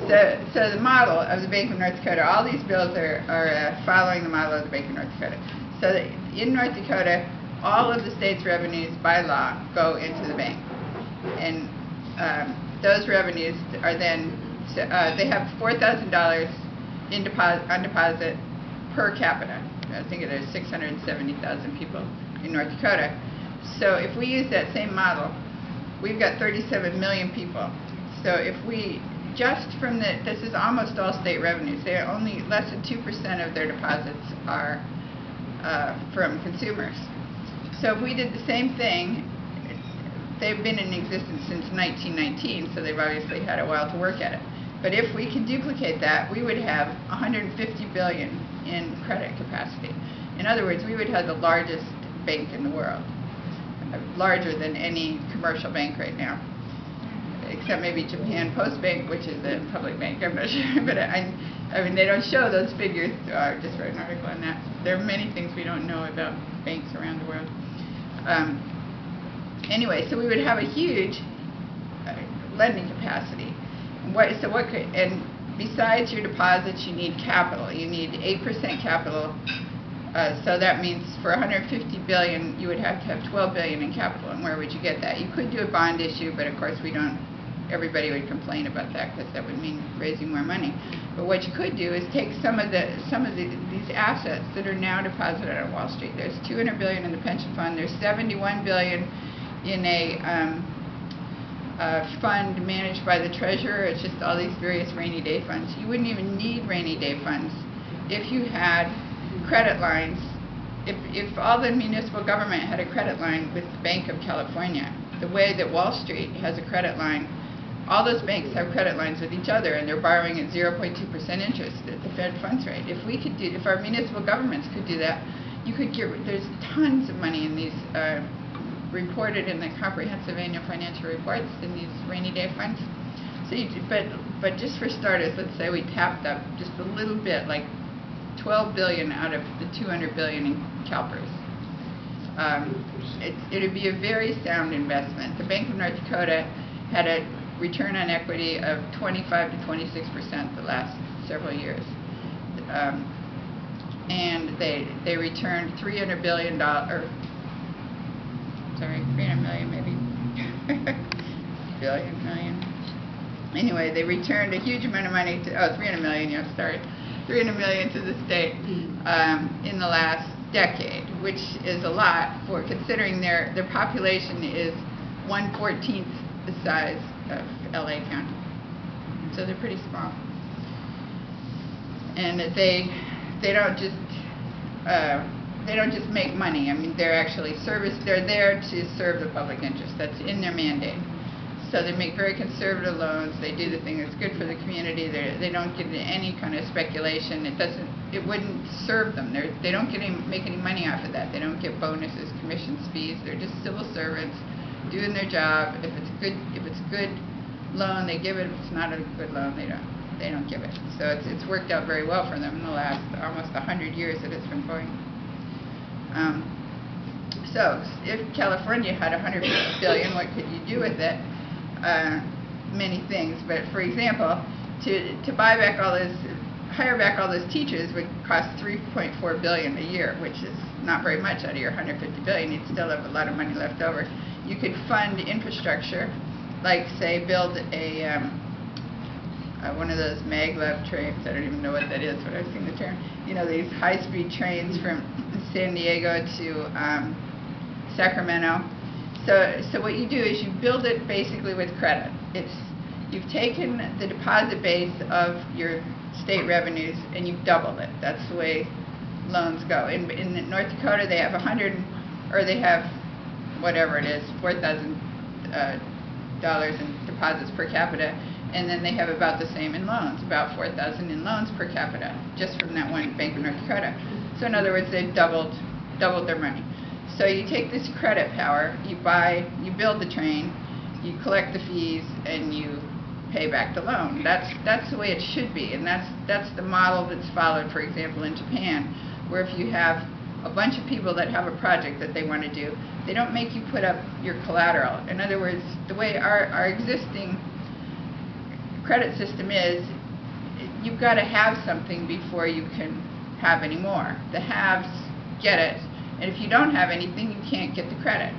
So the model of the Bank of North Dakota, all these bills are following the model of the Bank of North Dakota. So that in North Dakota, all of the state's revenues by law go into the bank. And those revenues are then, they have $4,000 on deposit per capita. I think there's 670,000 people in North Dakota. So if we use that same model, we've got 37 million people. So if we just from this is almost all state revenues. They're only less than 2% of their deposits are from consumers. So if we did the same thing, they've been in existence since 1919, so they've obviously had a while to work at it. But if we could duplicate that, we would have 150 billion in credit capacity. In other words, we would have the largest bank in the world, larger than any commercial bank right now, except maybe Japan Post Bank, which is a public bank. I'm not sure, but I mean, they don't show those figures. I just wrote an article on that. There are many things we don't know about banks around the world. Anyway, so we would have a huge lending capacity. And besides your deposits, you need capital. You need 8% capital. So that means for 150 billion, you would have to have 12 billion in capital. And where would you get that? You could do a bond issue, but of course we don't. Everybody would complain about that because that would mean raising more money. But what you could do is take some of these assets that are now deposited on Wall Street. There's 200 billion in the pension fund. There's 71 billion in a fund managed by the treasurer. It's just all these various rainy day funds. You wouldn't even need rainy day funds if you had credit lines. If all the municipal government had a credit line with the Bank of California, the way that Wall Street has a credit line, all those banks have credit lines with each other, and they're borrowing at 0.2% interest at the Fed funds rate. If our municipal governments could do that, you could there's tons of money in these reported in the comprehensive annual financial reports in these rainy day funds. So, but just for starters, let's say we tapped up just a little bit, like 12 billion out of the 200 billion in CalPERS. It would be a very sound investment. The Bank of North Dakota had a return on equity of 25 to 26% the last several years, and they returned $300 billion. 300 million maybe. million. Anyway, they returned a huge amount of money to, 300 million, yeah, sorry. 300 million to the state in the last decade, which is a lot for considering their population is 1/14 the size of LA County. So they're pretty small. And they don't just make money. I mean, they're actually they're there to serve the public interest. That's in their mandate. So they make very conservative loans. They do the thing that's good for the community. They don't get into any kind of speculation. It wouldn't serve them. They don't make any money off of that. They don't get bonuses, commissions, fees. They're just civil servants doing their job. If it's a good loan, they give it. If it's not a good loan, they don't give it. So it's worked out very well for them in the last almost 100 years that it's been going. So if California had 150 billion, what could you do with it? Many things, but for example, to hire back all those teachers would cost 3.4 billion a year, which is not very much out of your 150 billion. You'd still have a lot of money left over. You could fund infrastructure, like say build one of those maglev trains. I don't even know what that is, but I've seen the term. You know, these high-speed trains from San Diego to Sacramento. So what you do is you build it basically with credit. You've taken the deposit base of your state revenues and you've doubled it. That's the way loans go. In North Dakota, they have they have whatever it is, $4,000 in deposits per capita, and then they have about the same in loans, about 4,000 in loans per capita, just from that one Bank of North Dakota. So in other words, they've doubled their money. So you take this credit power, you build the train, you collect the fees, and you pay back the loan. That's the way it should be, and that's the model that's followed, for example, in Japan, where if you have a bunch of people that have a project that they want to do, they don't make you put up your collateral. In other words, the way our existing credit system is, you've got to have something before you can have any more. The haves get it, and if you don't have anything, you can't get the credit.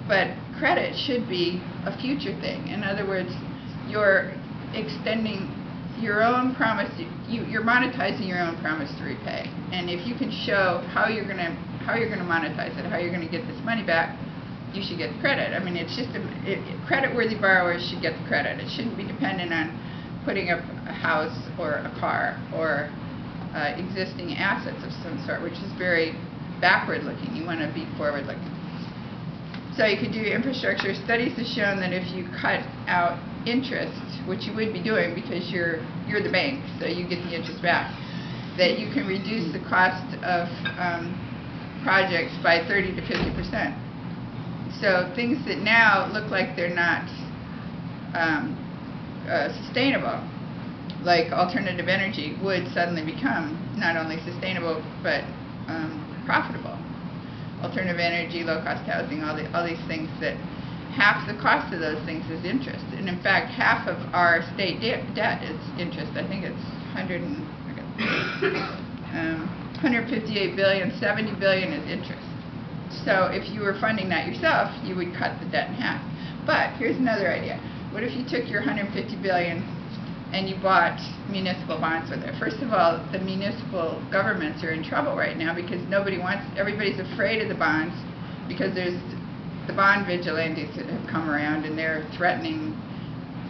But credit should be a future thing. In other words, you're extending your own promise, you're monetizing your own promise to repay. And if you can show how you're going to monetize it, how you're going to get this money back, you should get the credit. I mean, it's just credit-worthy borrowers should get the credit. It shouldn't be dependent on putting up a house or a car or existing assets of some sort, which is very backward-looking. You want to be forward-looking. So you could do infrastructure. Studies have shown that if you cut out interest, which you would be doing because you're the bank, so you get the interest back, that you can reduce the cost of projects by 30 to 50%. So things that now look like they're not sustainable, like alternative energy, would suddenly become not only sustainable but profitable. Alternative energy, low-cost housing, all these things that half the cost of those things is interest. And in fact, half of our state debt is interest. I think it's 158 billion, 70 billion is interest. So if you were funding that yourself, you would cut the debt in half. But here's another idea. What if you took your 150 billion and you bought municipal bonds with it? First of all, the municipal governments are in trouble right now because everybody's afraid of the bonds, because there's the bond vigilantes that have come around and they're threatening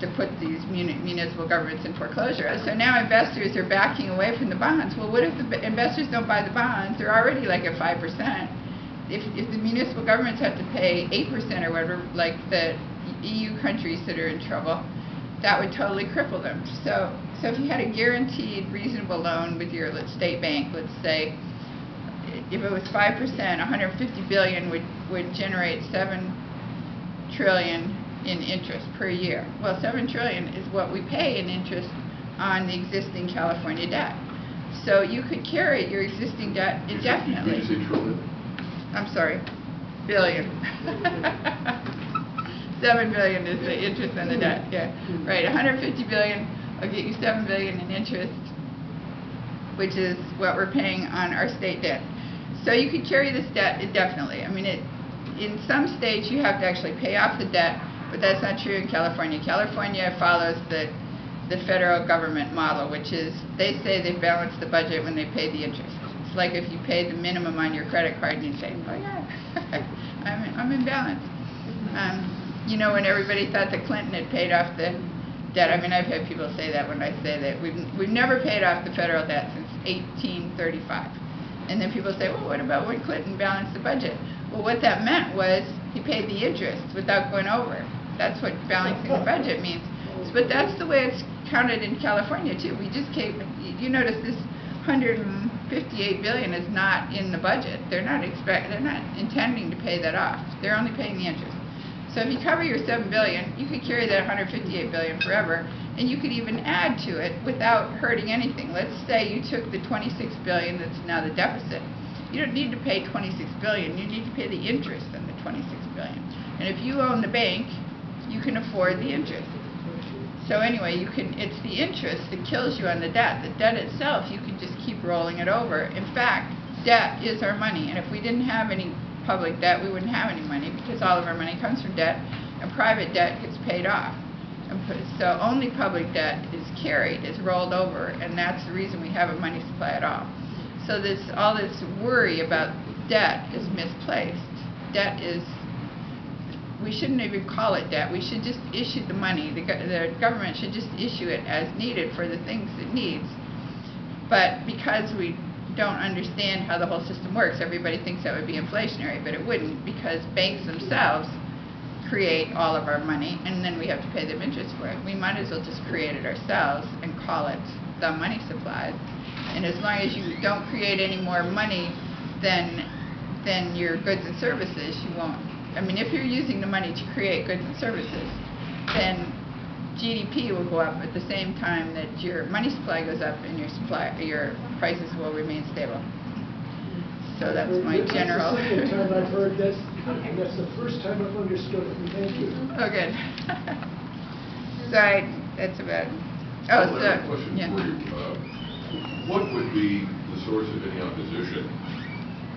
to put these municipal governments in foreclosure. So now investors are backing away from the bonds. Well, what if the investors don't buy the bonds? They're already like at 5%. If the municipal governments have to pay 8% or whatever, like the EU countries that are in trouble, that would totally cripple them. So if you had a guaranteed reasonable loan with your state bank, let's say, if it was 5%, 150 billion would generate 7 trillion in interest per year. Well, 7 trillion is what we pay in interest on the existing California debt. So you could carry your existing debt indefinitely. I'm sorry, billion. 7 billion is the interest on the debt. Yeah, right. 150 billion will get you 7 billion in interest, which is what we're paying on our state debt. So you could carry this debt indefinitely. I mean, in some states you have to actually pay off the debt, but that's not true in California. California follows the federal government model, which is they say they balance the budget when they pay the interest. It's like if you pay the minimum on your credit card and you say, oh yeah, I'm in balance. You know, when everybody thought that Clinton had paid off the debt, I mean, I've had people say that when I say that we've never paid off the federal debt since 1835. And then people say, well, what about when Clinton balanced the budget? Well, what that meant was he paid the interest without going over. That's what balancing the budget means. But that's the way it's counted in California, too. We just you notice this 158 billion is not in the budget. They're not intending to pay that off. They're only paying the interest. So if you cover your 7 billion, you could carry that 158 billion forever, and you could even add to it without hurting anything. Let's say you took the 26 billion that's now the deficit. You don't need to pay 26 billion. You need to pay the interest on the 26 billion. And if you own the bank, you can afford the interest. So anyway, it's the interest that kills you on the debt. The debt itself, you can just keep rolling it over. In fact, debt is our money, and if we didn't have any public debt, we wouldn't have any money, because all of our money comes from debt, and private debt gets paid off. So only public debt is carried, is rolled over, and that's the reason we have a money supply at all. So all this worry about debt is misplaced. Debt is, we shouldn't even call it debt. We should just issue the money. The government should just issue it as needed for the things it needs. But because we don't understand how the whole system works, everybody thinks that would be inflationary, but it wouldn't, because banks themselves create all of our money, and then we have to pay them interest for it. We might as well just create it ourselves and call it the money supply. And as long as you don't create any more money than your goods and services, you won't. I mean, if you're using the money to create goods and services, then GDP will go up at the same time that your money supply goes up and your prices will remain stable. So that's my general. That's the second time I've heard this, and that's the first time I've understood it. Thank you. Oh, good. Sorry, that's about it. Oh, I have a question yeah. for you. What would be the source of any opposition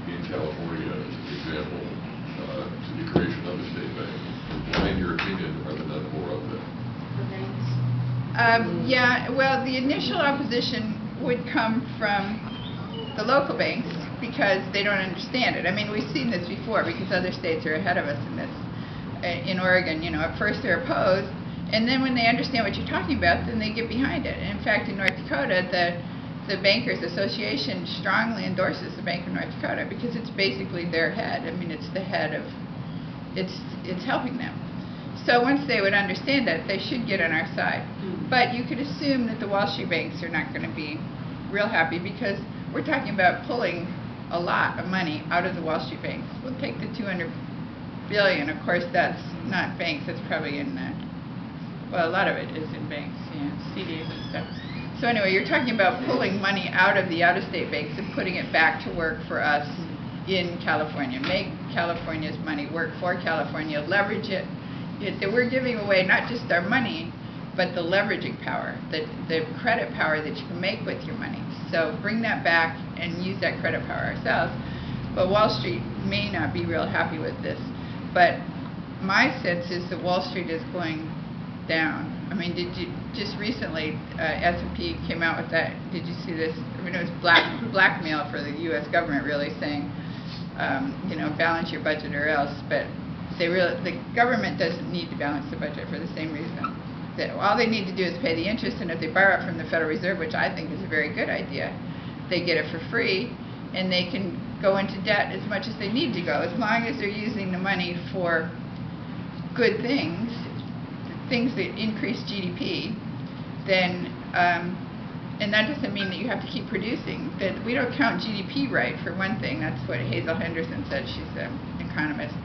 in California, as an example, to the creation of a state bank? Why, in your opinion, are there not more of them? Yeah, well, the initial opposition would come from the local banks because they don't understand it. I mean, we've seen this before because other states are ahead of us in this. In Oregon, at first they're opposed, and then when they understand what you're talking about, then they get behind it. And in fact, in North Dakota, the Bankers Association strongly endorses the Bank of North Dakota because it's basically their head. I mean, it's the head of, it's helping them. So once they would understand that, they should get on our side. But you could assume that the Wall Street banks are not going to be real happy because we're talking about pulling a lot of money out of the Wall Street banks. We'll take the $200 billion. Of course, that's not banks. That's probably in well, a lot of it is in banks, CDs and stuff. So anyway, you're talking about pulling money out of the out-of-state banks and putting it back to work for us in California. Make California's money work for California. Leverage it. That we're giving away not just our money, but the leveraging power, the credit power that you can make with your money. So bring that back and use that credit power ourselves. But Wall Street may not be real happy with this. But my sense is that Wall Street is going down. I mean, just recently S&P came out with that? Did you see this? I mean, it was blackmail for the U.S. government, really saying, balance your budget or else. But the government doesn't need to balance the budget for the same reason. That all they need to do is pay the interest, and if they borrow from the Federal Reserve, which I think is a very good idea, they get it for free, and they can go into debt as much as they need to go, as long as they're using the money for good things that increase GDP. Then, and that doesn't mean that you have to keep producing. That we don't count GDP right, for one thing. That's what Hazel Henderson said. She's an economist.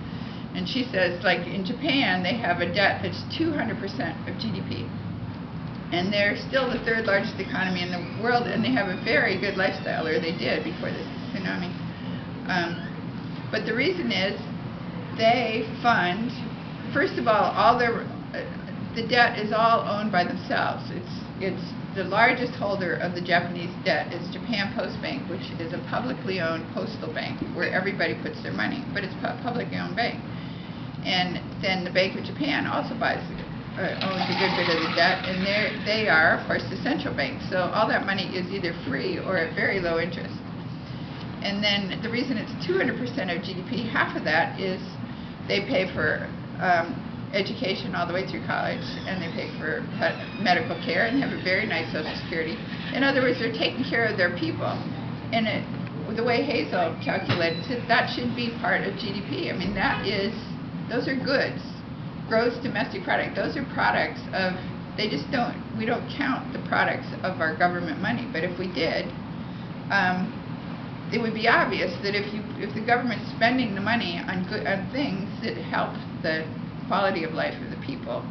And she says, like in Japan, they have a debt that's 200% of GDP. And they're still the third largest economy in the world, and they have a very good lifestyle, or they did before the tsunami. But the reason is they fund, first of all the debt is all owned by themselves. It's the largest holder of the Japanese debt is Japan Post Bank, which is a publicly owned postal bank where everybody puts their money, but it's a publicly owned bank. And then the Bank of Japan also owns a good bit of the debt, and they are, of course, the central bank. So all that money is either free or at very low interest. And then the reason it's 200% of GDP, half of that is they pay for education all the way through college, and they pay for medical care, and have a very nice Social Security. In other words, they're taking care of their people. And the way Hazel calculates it, that should be part of GDP. I mean, those are goods, gross domestic product. Those are products of, we don't count the products of our government money. But if we did, it would be obvious that if the government's spending the money on things that help the quality of life of the people,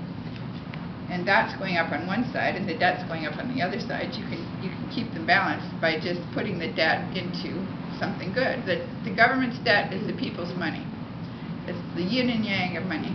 and that's going up on one side and the debt's going up on the other side, you can keep them balanced by just putting the debt into something good. The government's debt is the people's money. It's the yin and yang of money.